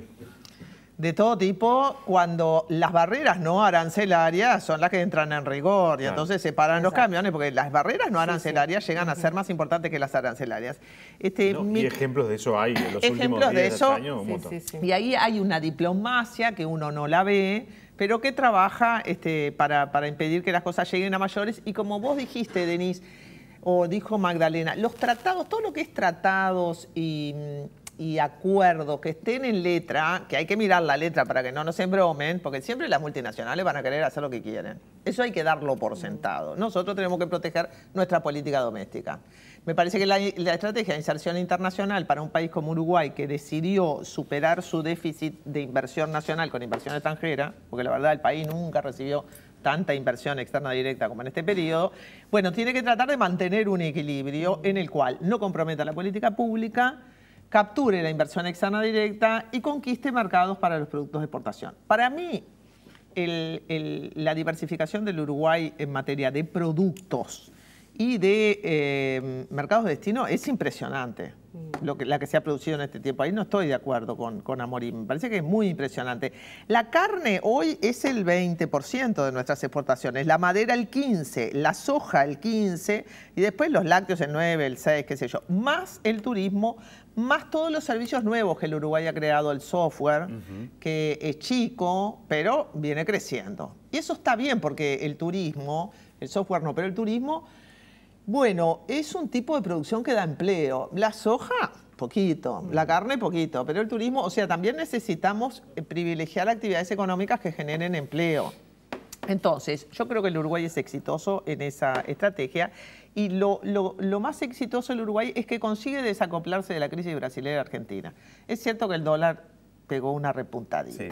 de todo tipo, cuando las barreras no arancelarias son las que entran en rigor y entonces se paran los camiones, porque las barreras no arancelarias llegan a ser más importantes que las arancelarias. Y ejemplos de eso hay en los últimos 10 años. Y ahí hay una diplomacia que uno no la ve, pero que trabaja para impedir que las cosas lleguen a mayores. Y como vos dijiste, Denise, o dijo Magdalena, los tratados, todo lo que es tratados y acuerdos que estén en letra, que hay que mirar la letra para que no nos embromen, porque siempre las multinacionales van a querer hacer lo que quieren. Eso hay que darlo por sentado. Nosotros tenemos que proteger nuestra política doméstica. Me parece que la estrategia de inserción internacional para un país como Uruguay, que decidió superar su déficit de inversión nacional con inversión extranjera, porque la verdad el país nunca recibió tanta inversión externa directa como en este periodo, bueno, tiene que tratar de mantener un equilibrio en el cual no comprometa la política pública, capture la inversión externa directa y conquiste mercados para los productos de exportación. Para mí, la diversificación del Uruguay en materia de productos y de mercados de destino es impresionante. La que se ha producido en este tiempo. Ahí no estoy de acuerdo con Amorim. Me parece que es muy impresionante. La carne hoy es el 20% de nuestras exportaciones, la madera el 15%, la soja el 15% y después los lácteos el 9%, el 6%, qué sé yo. Más el turismo, más todos los servicios nuevos que el Uruguay ha creado, el software, que es chico, pero viene creciendo. Y eso está bien porque el turismo, el software no, pero el turismo... Bueno, es un tipo de producción que da empleo. La soja, poquito. La carne, poquito. Pero el turismo, o sea, también necesitamos privilegiar actividades económicas que generen empleo. Entonces, yo creo que el Uruguay es exitoso en esa estrategia. Y lo más exitoso del Uruguay es que consigue desacoplarse de la crisis brasileña y argentina. Es cierto que el dólar pegó una repuntadita. Sí.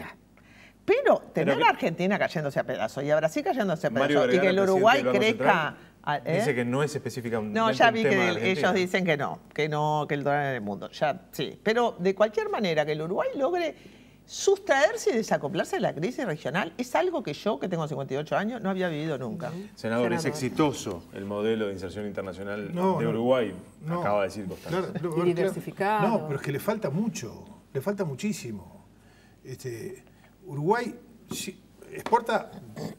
Pero tener a Argentina cayéndose a pedazos y a Brasil cayéndose a pedazos y que el Uruguay crezca... Dice que no es específicamente no, ya vi un tema que de ellos dicen que no, que el dólar en el mundo. Ya, sí. Pero de cualquier manera que el Uruguay logre sustraerse y desacoplarse de la crisis regional es algo que yo, que tengo 58 años, no había vivido nunca. Senador, es exitoso el modelo de inserción internacional de Uruguay, acaba de decir Constanza. Y diversificado. No, pero es que le falta mucho, le falta muchísimo. Uruguay exporta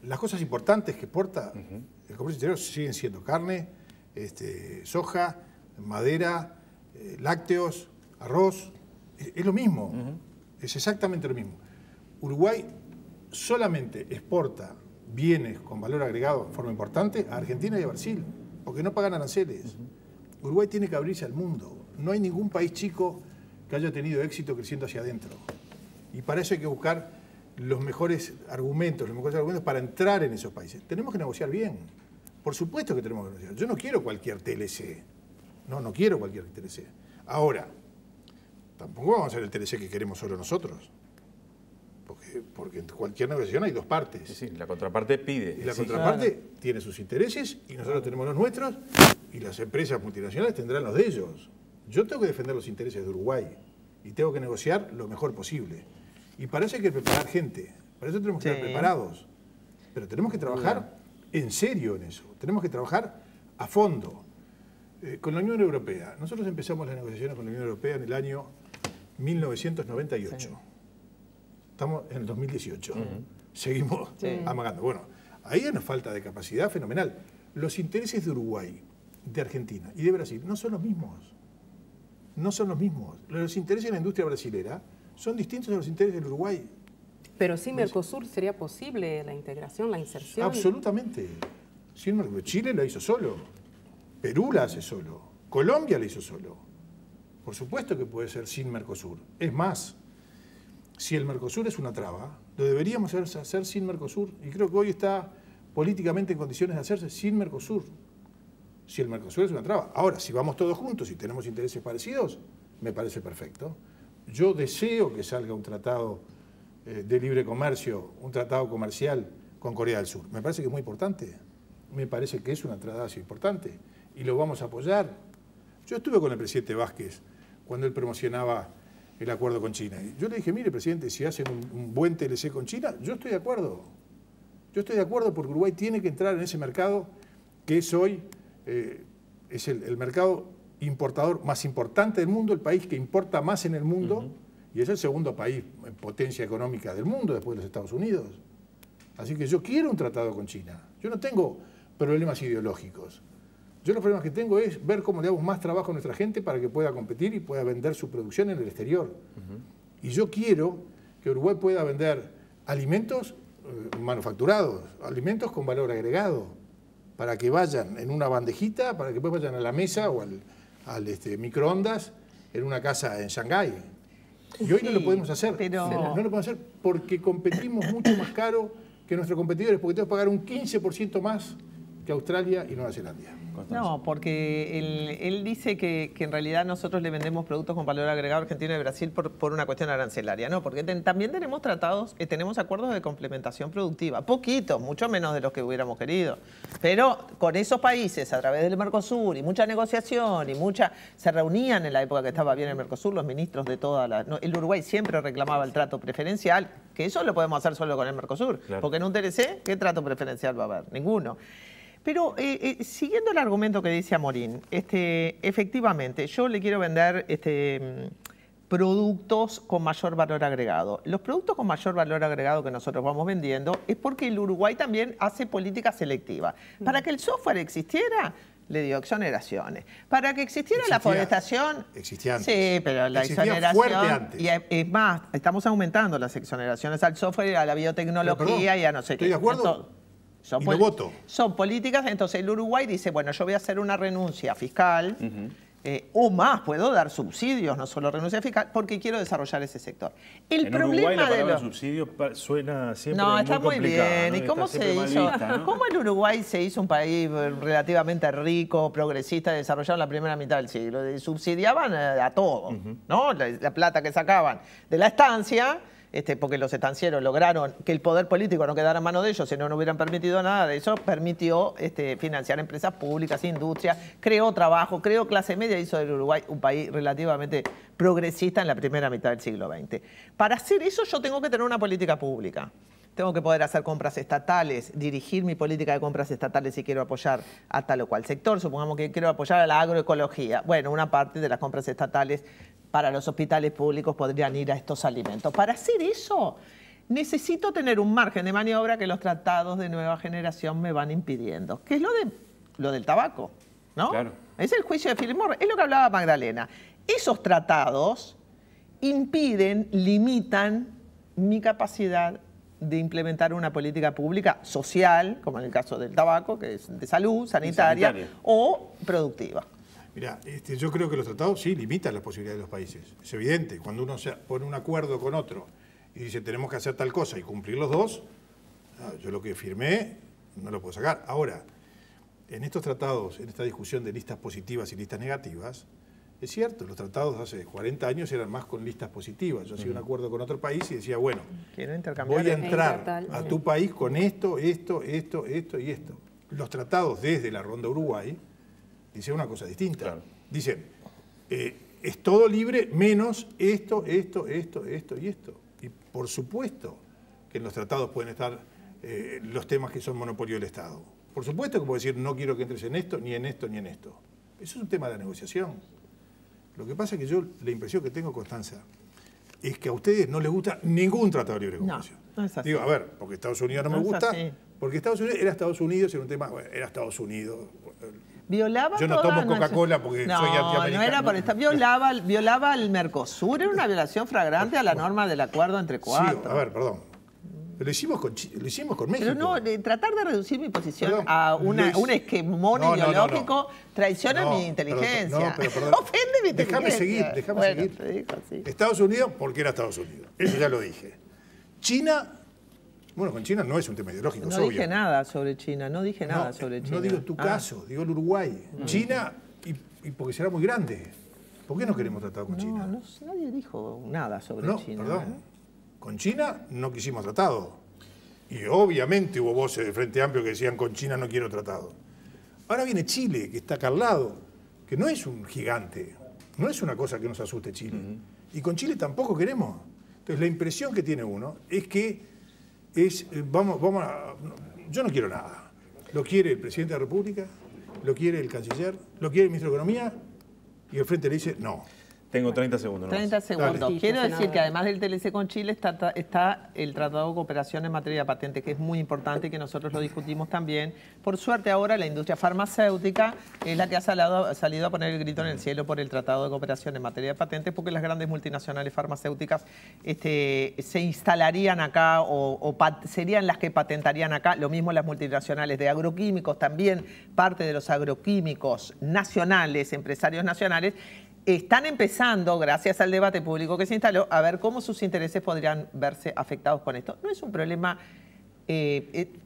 las cosas importantes que exporta. El comercio exterior siguen siendo carne, soja, madera, lácteos, arroz. Es lo mismo, es exactamente lo mismo. Uruguay solamente exporta bienes con valor agregado de forma importante a Argentina y a Brasil, porque no pagan aranceles. Uruguay tiene que abrirse al mundo. No hay ningún país chico que haya tenido éxito creciendo hacia adentro. Y para eso hay que buscar los mejores argumentos para entrar en esos países. Tenemos que negociar bien. Por supuesto que tenemos que negociar. Yo no quiero cualquier TLC. No quiero cualquier TLC. Ahora, tampoco vamos a hacer el TLC que queremos solo nosotros. Porque en cualquier negociación hay dos partes. Sí, la contraparte pide. Y la contraparte tiene sus intereses y nosotros tenemos los nuestros y las empresas multinacionales tendrán los de ellos. Yo tengo que defender los intereses de Uruguay y tengo que negociar lo mejor posible. Y para eso hay que preparar gente, para eso tenemos que estar preparados. Pero tenemos que trabajar en serio en eso, tenemos que trabajar a fondo. Con la Unión Europea, nosotros empezamos las negociaciones con la Unión Europea en el año 1998. Sí. Estamos en el 2018. Seguimos amagando. Bueno, ahí hay una falta de capacidad fenomenal. Los intereses de Uruguay, de Argentina y de Brasil no son los mismos. No son los mismos. Los intereses de la industria brasilera son distintos a los intereses del Uruguay. Pero sin Mercosur sería posible la integración, la inserción. Absolutamente. Sin Mercosur. Chile la hizo solo. Perú la hace solo. Colombia la hizo solo. Por supuesto que puede ser sin Mercosur. Es más, si el Mercosur es una traba, lo deberíamos hacer sin Mercosur. Y creo que hoy está políticamente en condiciones de hacerse sin Mercosur. Si el Mercosur es una traba. Ahora, si vamos todos juntos y tenemos intereses parecidos, me parece perfecto. Yo deseo que salga un tratado de libre comercio, un tratado comercial con Corea del Sur. Me parece que es muy importante. Me parece que es una tratado importante y lo vamos a apoyar. Yo estuve con el presidente Vázquez cuando él promocionaba el acuerdo con China. Yo le dije, mire, presidente, si hacen un buen TLC con China, yo estoy de acuerdo. Yo estoy de acuerdo porque Uruguay tiene que entrar en ese mercado que es hoy es el mercado importador más importante del mundo, el país que importa más en el mundo, y es el segundo país en potencia económica del mundo después de los Estados Unidos. Así que yo quiero un tratado con China. Yo no tengo problemas ideológicos. Yo los problemas que tengo es ver cómo le damos más trabajo a nuestra gente para que pueda competir y pueda vender su producción en el exterior. Y yo quiero que Uruguay pueda vender alimentos manufacturados, alimentos con valor agregado, para que vayan en una bandejita, para que después vayan a la mesa o al microondas en una casa en Shanghái. Y hoy no lo podemos hacer. Pero... No lo podemos hacer porque competimos mucho más caro que nuestros competidores, porque tenemos que pagar un 15% más que Australia y Nueva Zelanda. No, porque él dice que en realidad nosotros le vendemos productos con valor agregado a Argentina y Brasil por una cuestión arancelaria. No, porque también tenemos tratados, tenemos acuerdos de complementación productiva. Poquitos, mucho menos de los que hubiéramos querido. Pero con esos países, a través del Mercosur y mucha negociación y se reunían en la época que estaba bien el Mercosur, los ministros de toda la... el Uruguay siempre reclamaba el trato preferencial, que eso lo podemos hacer solo con el Mercosur. Claro. Porque en un TLC, ¿qué trato preferencial va a haber? Ninguno. Pero siguiendo el argumento que dice Amorín, efectivamente, yo le quiero vender productos con mayor valor agregado. Los productos con mayor valor agregado que nosotros vamos vendiendo es porque el Uruguay también hace política selectiva. Para que el software existiera, le dio exoneraciones. Para que existiera la forestación... Existía antes. Sí, pero la exoneración... Fuerte antes. Y es más, estamos aumentando las exoneraciones al software, a la biotecnología y a no sé qué. ¿Estoy de acuerdo? Y lo voto. Son políticas, entonces el Uruguay dice, bueno, yo voy a hacer una renuncia fiscal, o más, puedo dar subsidios, no solo renuncia fiscal, porque quiero desarrollar ese sector. El en problema Uruguay la palabra de los subsidio suena siempre no, está muy bien. ¿no? ¿Y cómo se hizo? Vista, ¿no? ¿Cómo el Uruguay se hizo un país relativamente rico, progresista, desarrollado en la primera mitad del siglo? Subsidiaban a todo, ¿no? La plata que sacaban de la estancia... porque los estancieros lograron que el poder político no quedara en manos de ellos, si no, no hubieran permitido nada de eso, permitió financiar empresas públicas, industria, creó trabajo, creó clase media, hizo del Uruguay un país relativamente progresista en la primera mitad del siglo XX. Para hacer eso yo tengo que tener una política pública. Tengo que poder hacer compras estatales, dirigir mi política de compras estatales si quiero apoyar a tal o cual sector. Supongamos que quiero apoyar a la agroecología. Bueno, una parte de las compras estatales para los hospitales públicos podrían ir a estos alimentos. Para hacer eso, necesito tener un margen de maniobra que los tratados de nueva generación me van impidiendo, que es lo del tabaco, ¿no? Claro. Es el juicio de Philip Morris, es lo que hablaba Magdalena. Esos tratados impiden, limitan mi capacidad de implementar una política pública social, como en el caso del tabaco, que es de salud, sanitaria. O productiva. Mira, yo creo que los tratados sí limitan las posibilidades de los países. Es evidente, cuando uno pone un acuerdo con otro y dice tenemos que hacer tal cosa y cumplir los dos, yo lo que firmé no lo puedo sacar. Ahora, en estos tratados, en esta discusión de listas positivas y listas negativas, es cierto, los tratados hace 40 años eran más con listas positivas. Yo hacía un acuerdo con otro país y decía, bueno, voy a entrar a tu país con esto y esto. Los tratados desde la Ronda Uruguay dicen una cosa distinta. Claro. Dicen, es todo libre menos esto y esto. Y por supuesto que en los tratados pueden estar los temas que son monopolio del Estado. Por supuesto que puedo decir, no quiero que entres en esto, ni en esto, ni en esto. Eso es un tema de la negociación. Lo que pasa es que yo, la impresión que tengo, Constanza, es que a ustedes no les gusta ningún tratado de libre comercio. No es así. Digo, a ver, porque Estados Unidos no me gusta, porque Estados Unidos era Estados Unidos, era un tema, bueno, era Estados Unidos. Violaba yo no tomo Coca-Cola porque soy antiamericano. No era por esto. Violaba el Mercosur, era una violación flagrante a la norma del acuerdo entre cuatro. Sí, a ver, perdón. Lo hicimos con México. Pero no, tratar de reducir mi posición a un esquemón ideológico traiciona mi inteligencia. Ofende mi inteligencia. Déjame seguir. Estados Unidos, porque era Estados Unidos. Eso ya lo dije. China, bueno, con China no es un tema ideológico, no dije nada sobre China, no dije nada sobre China. No digo tu caso, digo el Uruguay. China, y porque será muy grande. ¿Por qué no queremos tratar con China? No, nadie dijo nada sobre China. Perdón. Con China no quisimos tratado. Y obviamente hubo voces de Frente Amplio que decían con China no quiero tratado. Ahora viene Chile, que está acá al lado, que no es un gigante, no es una cosa que nos asuste Chile. Y con Chile tampoco queremos. Entonces la impresión que tiene uno es que yo no quiero nada. Lo quiere el presidente de la República, lo quiere el canciller, lo quiere el ministro de Economía, y el Frente le dice no. Tengo 30 segundos. 30 segundos. Dale. Quiero decir Senadora. que además del TLC con Chile está el Tratado de Cooperación en materia de patente, que es muy importante y que nosotros lo discutimos también. Por suerte ahora la industria farmacéutica es la que ha salido a poner el grito en el cielo por el Tratado de Cooperación en materia de patentes, porque las grandes multinacionales farmacéuticas se instalarían acá o serían las que patentarían acá. Lo mismo las multinacionales de agroquímicos, también parte de los agroquímicos nacionales, empresarios nacionales, están empezando, gracias al debate público que se instaló, a ver cómo sus intereses podrían verse afectados con esto. No es un problema,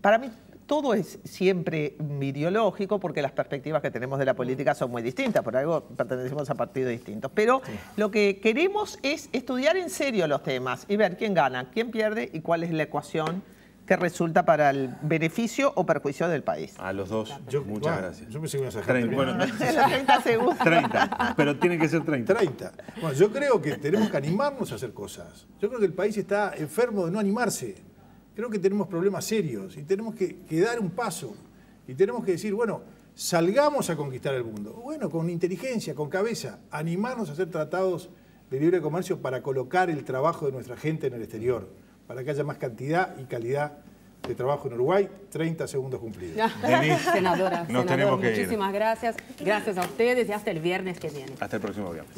para mí todo es siempre ideológico porque las perspectivas que tenemos de la política son muy distintas, por algo pertenecemos a partidos distintos. Pero lo que queremos es estudiar en serio los temas y ver quién gana, quién pierde y cuál es la ecuación que resulta para el beneficio o perjuicio del país. A los dos, muchas gracias. Yo pensé que ibas a 30, bueno, 30 segundos. 30, pero tiene que ser 30. 30. Bueno, yo creo que tenemos que animarnos a hacer cosas. Yo creo que el país está enfermo de no animarse. Creo que tenemos problemas serios y tenemos que dar un paso. Y tenemos que decir, bueno, salgamos a conquistar el mundo. Bueno, con inteligencia, con cabeza, animarnos a hacer tratados de libre comercio para colocar el trabajo de nuestra gente en el exterior, para que haya más cantidad y calidad de trabajo en Uruguay. 30 segundos cumplidos. Senadora, Nos tenemos que ir. muchísimas gracias. Gracias a ustedes y hasta el viernes que viene. Hasta el próximo viernes.